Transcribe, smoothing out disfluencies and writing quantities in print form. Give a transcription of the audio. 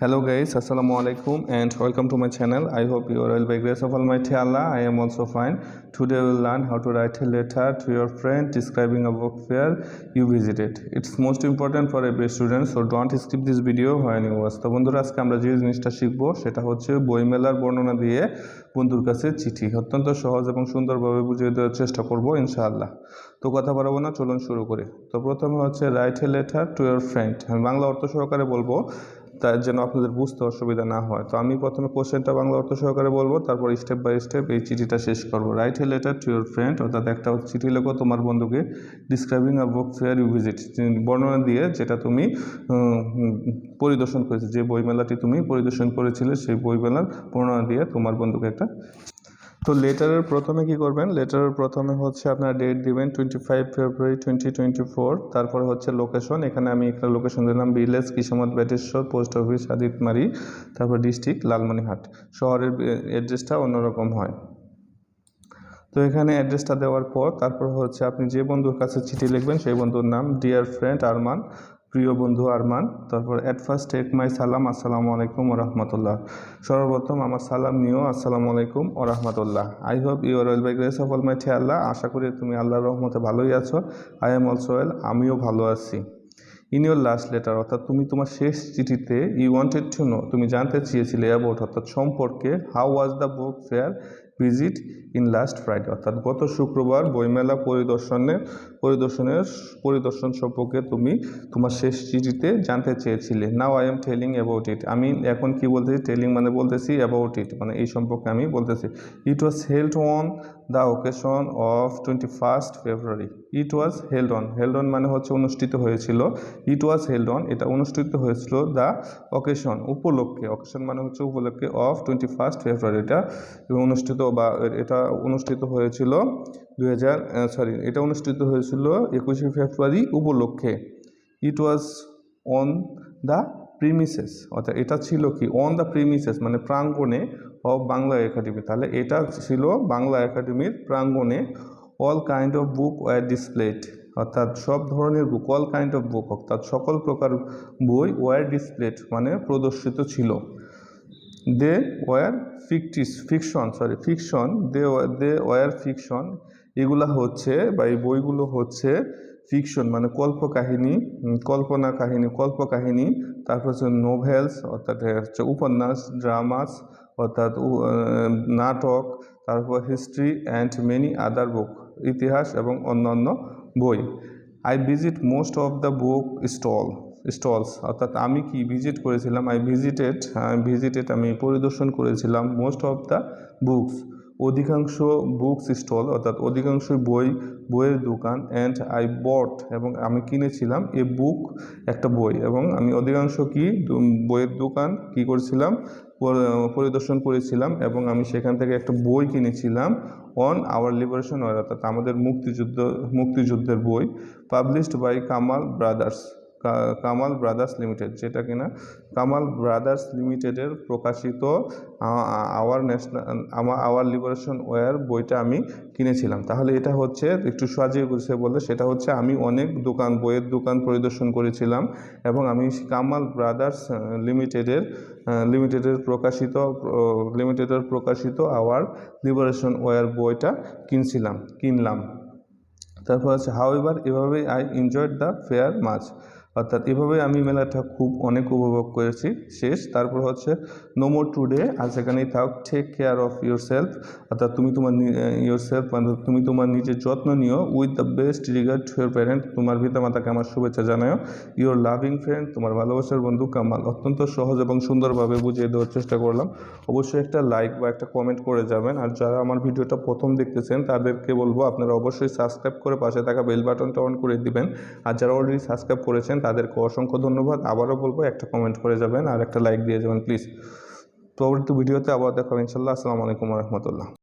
Hello guys, Assalamu alaikum and welcome to my channel. I hope you are well by grace of Almighty Allah. I am also fine. Today we will learn how to write a letter to your friend describing a book fair you visited. It's most important for every student, so don't skip this video when you watch. তো বন্ধুরা আজকে আমরা যে জিনিসটা শিখব সেটা হচ্ছে বইমেলার বর্ণনা দিয়ে বন্ধুর কাছে চিঠি। অত্যন্ত সহজ এবং সুন্দরভাবে বুঝিয়ে দেওয়ার চেষ্টা করব ইনশাআল্লাহ। তো কথা বাড়াবো না, চলুন শুরু করি। তো প্রথমে হচ্ছে right a letter to your friend. আমি বাংলা অর্থ সহকারে বলবো তার যেন আপনাদের বুঝতে অসুবিধা না হয়। তো আমি প্রথমে কোশ্চেনটা বাংলা অর্থ সহকারে বলবো, তারপর স্টেপ বাই স্টেপ এই চিঠিটা শেষ করবো। Write a letter to your friend, অর্থাৎ একটা চিঠি লেখো তোমার বন্ধুকে। Describing a book fair you visit, বর্ণনা দিয়ে যেটা তুমি পরিদর্শন করেছিলে, যে বইমেলাটি তুমি পরিদর্শন করেছিলে সেই বইমেলার বর্ণনা দিয়ে তোমার বন্ধুকে একটা। তো লেটারের প্রথমে কি করবেন, লেটারের প্রথমে হচ্ছে আপনার ডেট দিবেন 25 ফেব্রুয়ারি 2024। তারপরে হচ্ছে লোকেশন, এখানে আমি একটা লোকেশন দিলাম ভিলেজ কিসমত বেটেশ্বর, পোস্ট অফিস আদিতমারি, তারপর ডিস্ট্রিক্ট লালমনিরহাট। শহরের অ্যাড্রেসটা অন্যরকম হয়। তো এখানে অ্যাড্রেসটা দেওয়ার পর তারপর হচ্ছে আপনি যে বন্ধুর কাছে চিঠি লিখবেন সেই বন্ধুর নাম, ডিয়ার ফ্রেন্ড আরমান, প্রিয় বন্ধু আরমান। তারপর অ্যাট ফার্স্ট টেক মাই সালাম, আসসালামু আলাইকুম ও রহমতুল্লাহ। সর্বপ্রথম আমার সালাম নিও, আসসালামু আলাইকুম ও রহমতুল্লাহ। I hope you are well by grace of almighty আল্লাহ, আশা করি তুমি আল্লাহর রহমতে ভালোই আছো। আই এম অলসো ওয়েল, আমিও ভালো আছি। ইন ইউর লাস্ট লেটার, অর্থাৎ তুমি তোমার শেষ চিঠিতে ইউ ওয়ান্টেড টু নো, তুমি জানতে চেয়েছিলে অ্যাবাউট, অর্থাৎ সম্পর্কে, how was the book fair visit in last Friday, অর্থাৎ গত শুক্রবার বইমেলা পরিদর্শন সম্পর্কে তুমি তোমার শেষ চিঠিতে জানতে চেয়েছিলে। Now I am telling about it, আমি এখন কি বলতেছি, টেলিং মানে বলতেছি, অ্যাবাউট ইট মানে এই সম্পর্কে আমি বলতেছি। It was held on the occasion of 21 February. It was held on মানে হচ্ছে অনুষ্ঠিত হয়েছিল। ইট ওয়াজ হেল্ড অন, এটা অনুষ্ঠিত হয়েছিল দ্য অকেশন উপলক্ষে, অকেশন মানে হচ্ছে উপলক্ষে, অফ 21 ফেব্রুয়ারি, এটা অনুষ্ঠিত হয়েছিল এটা অনুষ্ঠিত হয়েছিল 21 ফেব্রুয়ারি উপলক্ষে। ইট ওয়াজ অন দ্য প্রিমিসেস, অর্থাৎ এটা ছিল কি, অন দ্য প্রিমিসেস মানে প্রাঙ্গণে, অফ বাংলা একাডেমি, তাহলে এটা ছিল বাংলা একাডেমির প্রাঙ্গণে। All kind of book were displayed, অর্থাৎ সব ধরনের book, all kind of book অর্থাৎ সকল প্রকার বই, ওয়ার ডিসপ্লেড মানে প্রদর্শিত ছিল। They were fiction, they were fiction, এগুলা হচ্ছে বা এই বইগুলো হচ্ছে ফিকশন মানে কল্পকাহিনী। তারপর হচ্ছে নোভেলস, অর্থাৎ হচ্ছে উপন্যাস, ড্রামাস অর্থাৎ নাটক, তারপর হিস্ট্রি অ্যান্ড মেনি আদার বুক, ইতিহাস এবং অন্যান্য বই। I visit most of the book stalls, অর্থাৎ আমি কি ভিজিট করেছিলাম, আমি পরিদর্শন করেছিলাম মোস্ট অফ দ্য বুকস, অধিকাংশ বুকস স্টল অর্থাৎ অধিকাংশ বইয়ের দোকান। অ্যান্ড আই বট, এবং আমি কিনেছিলাম এ বুক একটা বই, এবং আমি অধিকাংশ বইয়ের দোকান কি করেছিলাম, পরিদর্শন করেছিলাম, এবং আমি সেখান থেকে একটা বই কিনেছিলাম। অন আওয়ার লিবারেশন ওয়ার, অর্থাৎ আমাদের মুক্তিযুদ্ধের বই। Published by Kamal brothers limited, যেটা কিনা কামাল ব্রাদার্স লিমিটেডের প্রকাশিত আওয়ার লিবারেশন ওয়ার বইটা আমি কিনেছিলাম। তাহলে এটা হচ্ছে একটু সাজিয়ে গুছিয়ে বলতে, সেটা হচ্ছে আমি অনেক বইয়ের দোকান পরিদর্শন করেছিলাম, এবং আমি কামাল ব্রাদার্স লিমিটেডের প্রকাশিত আওয়ার লিবারেশন ওয়ার বইটা কিনলাম। তারপর আছে হাউএভার, এভাবেই I enjoyed the fair much, অর্থাৎ এভাবে আমি মেলাটা অনেক উপভোগ করেছি। তারপর হচ্ছে নো মোর টুডে, আর সেখানেই থাক, take care of yourself, অর্থাৎ তুমি তোমার নিজের যত্ন নিও। With the best regard to your parent, তোমার পিতামাতাকে আমার শুভেচ্ছা জানাও। ইউর লাভিং ফ্রেন্ড, তোমার ভালোবাসার বন্ধু কামাল। অত্যন্ত সহজ এবং সুন্দরভাবে বুঝিয়ে দেওয়ার চেষ্টা করলাম। অবশ্যই একটা লাইক বা একটা কমেন্ট করে যাবেন। আর যারা আমার ভিডিওটা প্রথম দেখতেছেন তাদেরকে বলবো আপনারা অবশ্যই সাবস্ক্রাইব করে পাশে থাকা বেল বাটনটা অন করে দিবেন। আর যারা অলরেডি সাবস্ক্রাইব করেছেন তাদেরকে অসংখ্য ধন্যবাদ। আবারও বলবো একটা কমেন্ট করে যাবেন আর একটা লাইক দিয়ে যাবেন প্লিজ। পরবর্তী ভিডিওতে আবার দেখা হবে ইনশাল্লাহ। আসসালামু আলাইকুম ওয়া রাহমাতুল্লাহ।